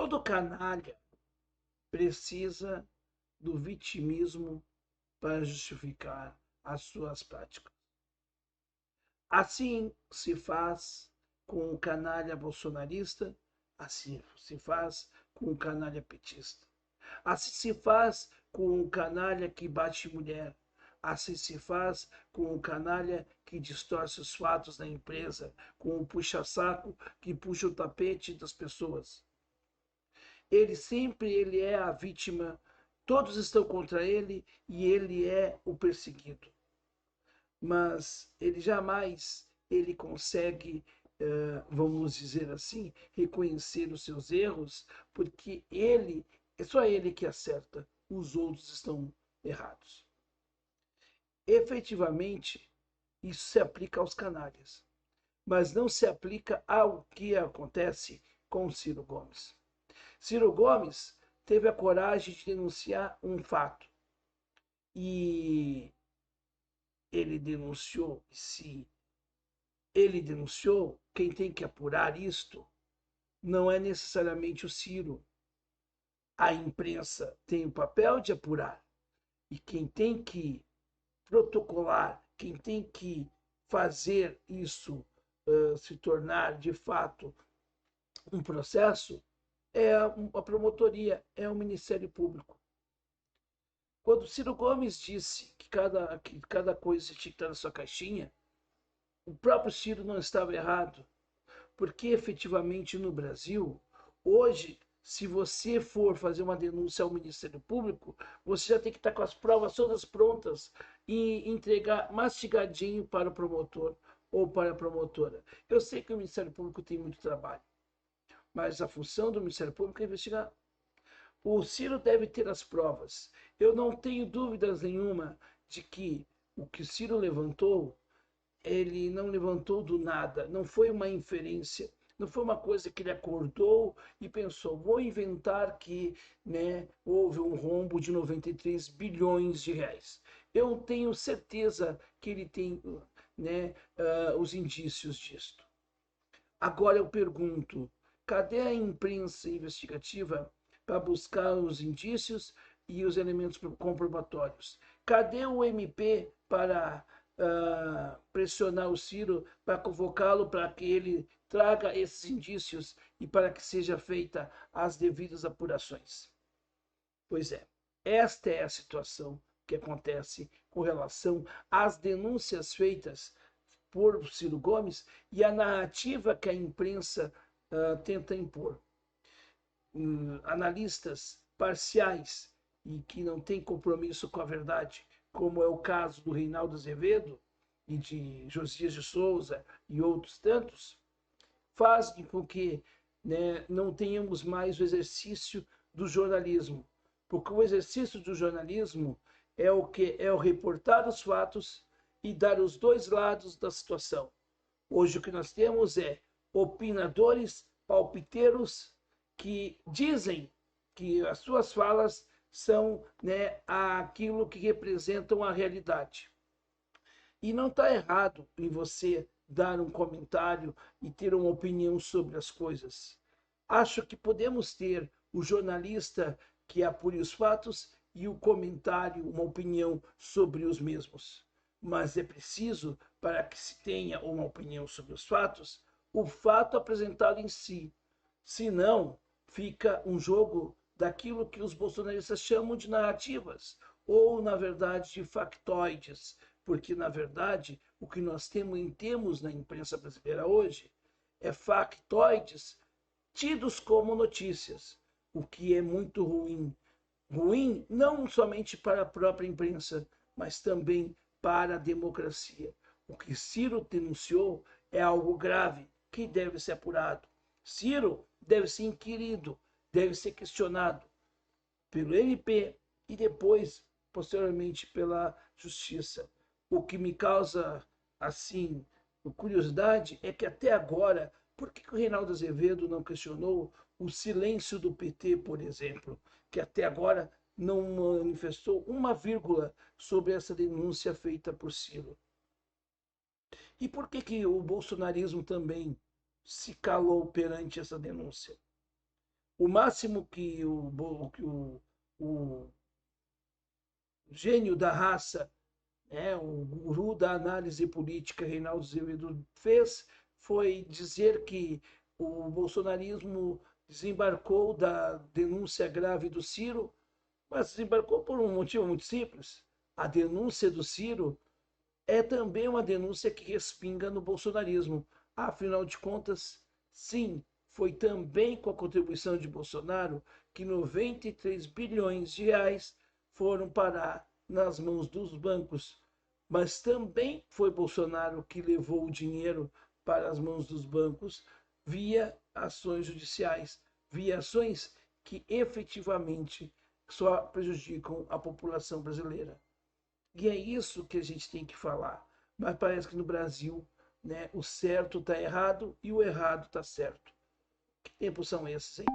Todo canalha precisa do vitimismo para justificar as suas práticas. Assim se faz com o canalha bolsonarista, assim se faz com o canalha petista. Assim se faz com o canalha que bate mulher. Assim se faz com o canalha que distorce os fatos da empresa, com o puxa-saco que puxa o tapete das pessoas. Ele é a vítima, todos estão contra ele e ele é o perseguido. Mas ele jamais ele consegue, vamos dizer assim, reconhecer os seus erros, porque é só ele que acerta, os outros estão errados. Efetivamente, isso se aplica aos canalhas, mas não se aplica ao que acontece com Ciro Gomes. Ciro Gomes teve a coragem de denunciar um fato. E ele denunciou, se ele denunciou, quem tem que apurar isto não é necessariamente o Ciro. A imprensa tem o papel de apurar. E quem tem que protocolar, quem tem que fazer isso se tornar de fato um processo é a promotoria, é o Ministério Público. Quando Ciro Gomes disse que cada coisa tinha que estar na sua caixinha, o próprio Ciro não estava errado, porque efetivamente no Brasil, hoje, se você for fazer uma denúncia ao Ministério Público, você já tem que estar com as provas todas prontas e entregar mastigadinho para o promotor ou para a promotora. Eu sei que o Ministério Público tem muito trabalho, mas a função do Ministério Público é investigar. O Ciro deve ter as provas. Eu não tenho dúvidas nenhuma de que o que o Ciro levantou, ele não levantou do nada, não foi uma inferência, não foi uma coisa que ele acordou e pensou, vou inventar que, né, houve um rombo de 93 bilhões de reais. Eu tenho certeza que ele tem, né, os indícios disto. Agora eu pergunto, cadê a imprensa investigativa para buscar os indícios e os elementos comprobatórios? Cadê o MP para pressionar o Ciro, para convocá-lo para que ele traga esses indícios e para que seja feita as devidas apurações? Pois é, esta é a situação que acontece com relação às denúncias feitas por Ciro Gomes e a narrativa que a imprensa tenta impor. Analistas parciais e que não têm compromisso com a verdade, como é o caso do Reinaldo Azevedo e de Josias de Souza e outros tantos, fazem com que, né, não tenhamos mais o exercício do jornalismo, porque o exercício do jornalismo é o que é o reportar os fatos e dar os dois lados da situação. Hoje o que nós temos é opinadores, palpiteiros que dizem que as suas falas são, né, aquilo que representam a realidade. E não está errado em você dar um comentário e ter uma opinião sobre as coisas. Acho que podemos ter o jornalista que apure os fatos e o comentário, uma opinião sobre os mesmos. Mas é preciso, para que se tenha uma opinião sobre os fatos, o fato apresentado em si. Senão, fica um jogo daquilo que os bolsonaristas chamam de narrativas, ou, na verdade, de factoides, porque, na verdade, o que nós temos na imprensa brasileira hoje é factoides tidos como notícias, o que é muito ruim. Ruim não somente para a própria imprensa, mas também para a democracia. O que Ciro denunciou é algo grave que deve ser apurado. Ciro deve ser inquirido, deve ser questionado pelo MP e depois, posteriormente, pela Justiça. O que me causa, assim, curiosidade é que até agora, por que o Reinaldo Azevedo não questionou o silêncio do PT, por exemplo, que até agora não manifestou uma vírgula sobre essa denúncia feita por Ciro? E por que o bolsonarismo também se calou perante essa denúncia? O máximo que o gênio da raça, né, o guru da análise política, Reinaldo Azevedo, fez foi dizer que o bolsonarismo desembarcou da denúncia grave do Ciro, mas desembarcou por um motivo muito simples. A denúncia do Ciro é também uma denúncia que respinga no bolsonarismo. Afinal de contas, sim, foi também com a contribuição de Bolsonaro que 93 bilhões de reais foram parar nas mãos dos bancos. Mas também foi Bolsonaro que levou o dinheiro para as mãos dos bancos via ações judiciais, via ações que efetivamente só prejudicam a população brasileira. E é isso que a gente tem que falar. Mas parece que no Brasil, né, o certo está errado e o errado está certo. Que tempos são esses, hein?